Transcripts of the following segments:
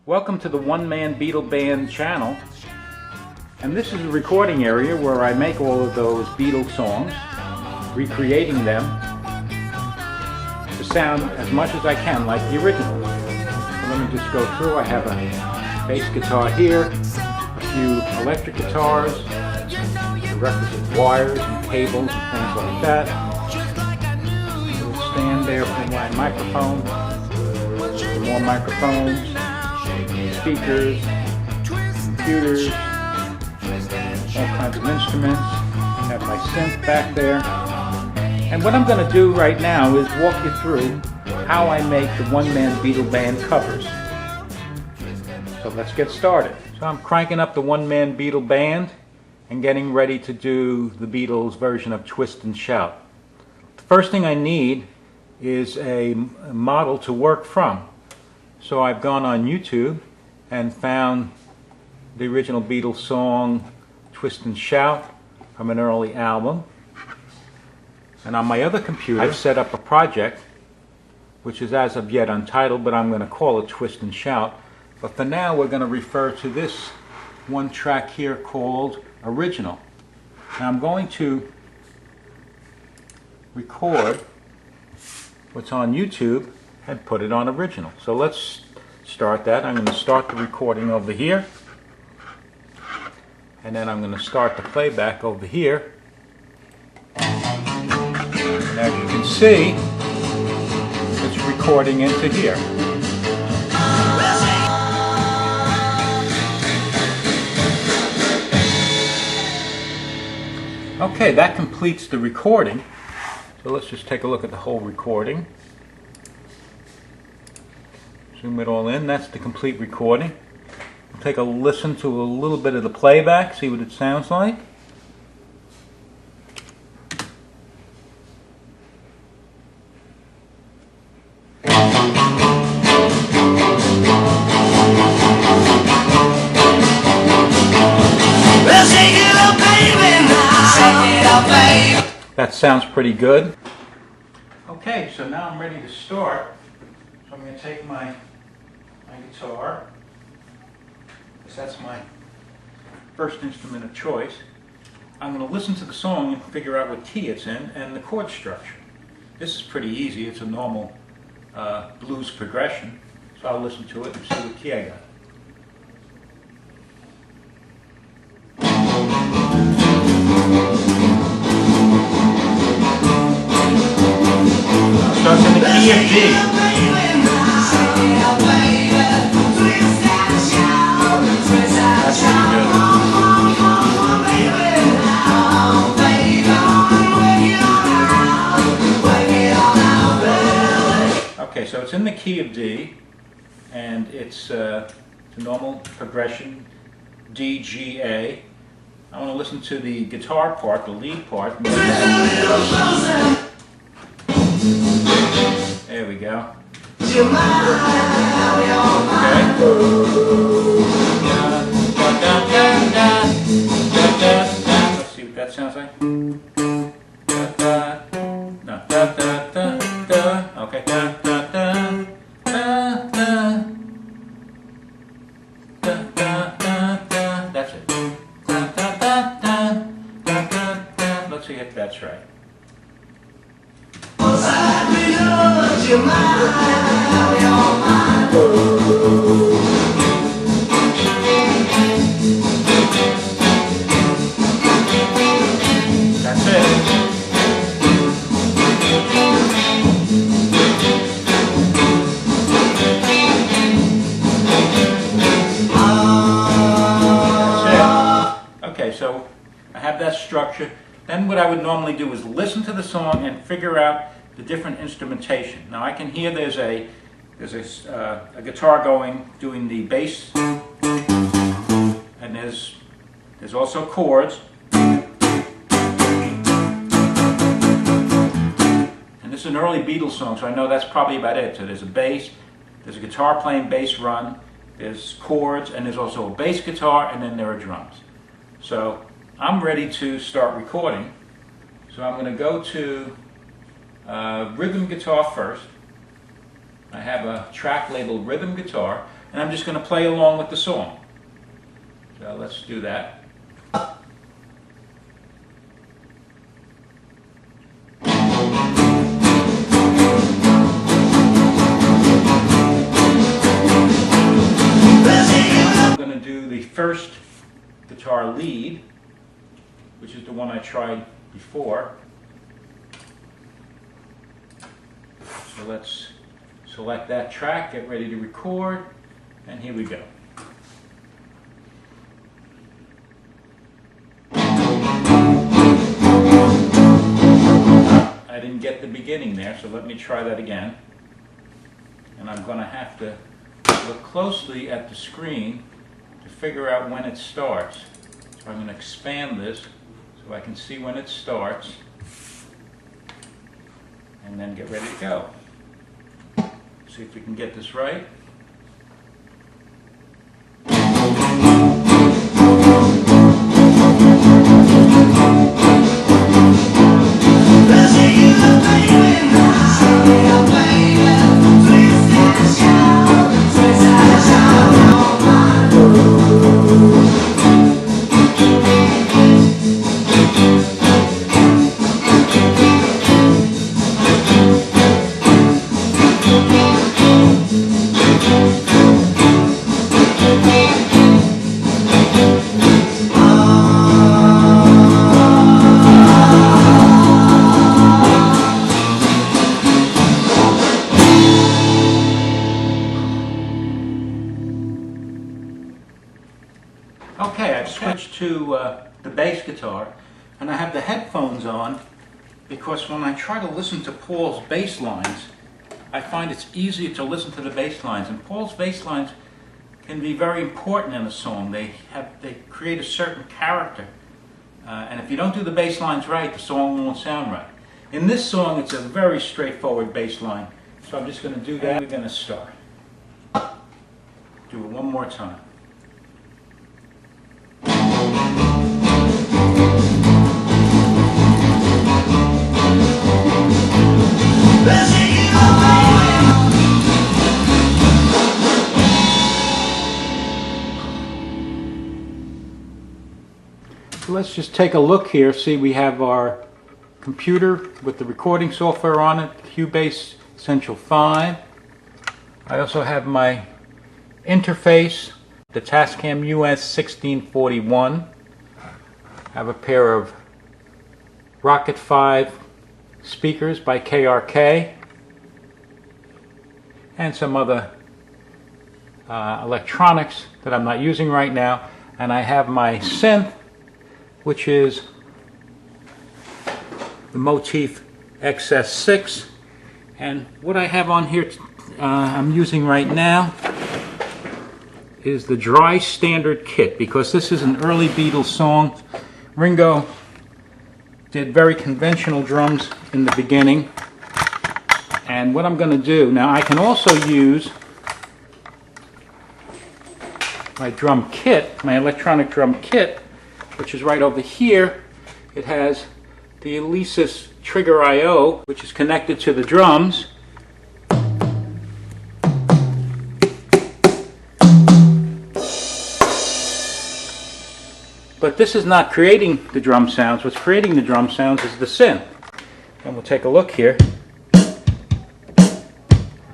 Welcome to the Man Beatle Band channel, and this is a recording area where I make all of those Beatles songs, recreating them to sound as much as I can like the original. So let me just go through. I have a bass guitar here, a few electric guitars, the requisite wires and cables and things like that, a little stand there for my microphone, some more microphones, speakers, computers, all kinds of instruments. I have my synth back there. And what I'm going to do right now is walk you through how I make the Man Beatle Band covers. So let's get started. So I'm cranking up the Man Beatle Band and getting ready to do the Beatles version of Twist and Shout. The first thing I need is a model to work from. So I've gone on YouTube and found the original Beatles song Twist and Shout from an early album. And on my other computer I've set up a project which is as of yet untitled, but I'm going to call it Twist and Shout. But for now we're going to refer to this one track here called Original. Now I'm going to record what's on YouTube and put it on Original. So let's start that. I'm going to start the recording over here, and then I'm going to start the playback over here. And as you can see, it's recording into here. Okay, that completes the recording. So let's just take a look at the whole recording. Zoom it all in. That's the complete recording. We'll take a listen to a little bit of the playback, see what it sounds like. That sounds pretty good. Okay, so now I'm ready to start. So I'm going to take my guitar, because that's my first instrument of choice. I'm going to listen to the song and figure out what key it's in and the chord structure. This is pretty easy. It's a normal blues progression. So I'll listen to it and see what key I got. So it's in the key of D. Okay, so it's in the key of D, and it's a normal progression, D, G, A. I want to listen to the guitar part, the lead part. There we go. Okay. Let's see what that sounds like. No. Okay. That's it. Let's see if that's right. That's it. Okay, so I have that structure. Then what I would normally do is listen to the song and figure out the different instrumentation. Now I can hear there's a guitar doing the bass, and there's also chords. And this is an early Beatles song, so I know that's probably about it. So there's a bass, there's a guitar playing bass run, there's chords, and there's also a bass guitar, and then there are drums. So I'm ready to start recording. So I'm going to go to rhythm guitar first. I have a track labeled rhythm guitar. and I'm just going to play along with the song. So let's do that. I'm going to do the first guitar lead, which is the one I tried before. So let's select that track, get ready to record, and here we go. I didn't get the beginning there, so let me try that again. And I'm going to have to look closely at the screen to figure out when it starts. So I'm going to expand this so I can see when it starts, and then get ready to go. See if we can get this right. Okay, I've switched to the bass guitar, and I have the headphones on because when I try to listen to Paul's bass lines, I find it's easier to listen to the bass lines. And Paul's bass lines can be very important in a song. They create a certain character, and if you don't do the bass lines right, the song won't sound right. In this song, it's a very straightforward bass line, so I'm just going to do that. We're going to start. Do it one more time. So let's just take a look here. See, we have our computer with the recording software on it, Cubase Essential 5. I also have my interface, the Tascam US 1641. I have a pair of Rocket 5 speakers by KRK and some other electronics that I'm not using right now. And I have my synth, which is the Motif XS6. And what I have on here I'm using right now is the Dry Standard Kit, because this is an early Beatles song. Ringo did very conventional drums in the beginning. And what I'm going to do, now I can also use my drum kit, my electronic drum kit, which is right over here. It has the Alesis Trigger I/O, which is connected to the drums. But this is not creating the drum sounds. What's creating the drum sounds is the synth. And we'll take a look here.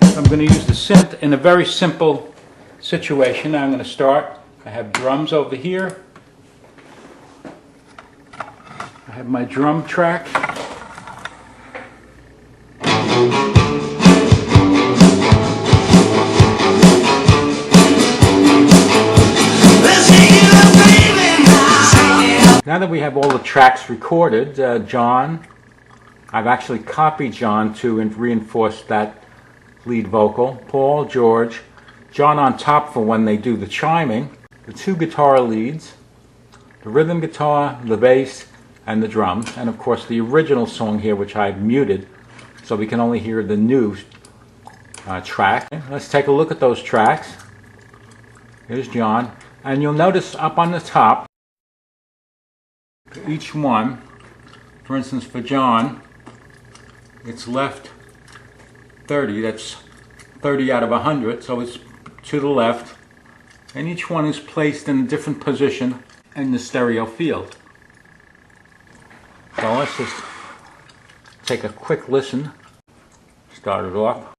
I'm going to use the synth in a very simple situation. Now I'm going to start. I have drums over here. I have my drum track. Now that we have all the tracks recorded, John, I've actually copied John to reinforce that lead vocal. Paul, George, John on top for when they do the chiming, the two guitar leads, the rhythm guitar, the bass, and the drums, and of course the original song here, which I've muted so we can only hear the new track. Let's take a look at those tracks. Here's John, and you'll notice up on the top, for each one, for instance for John, it's left 30, that's 30 out of 100, so it's to the left, and each one is placed in a different position in the stereo field. So let's just take a quick listen. Start it off.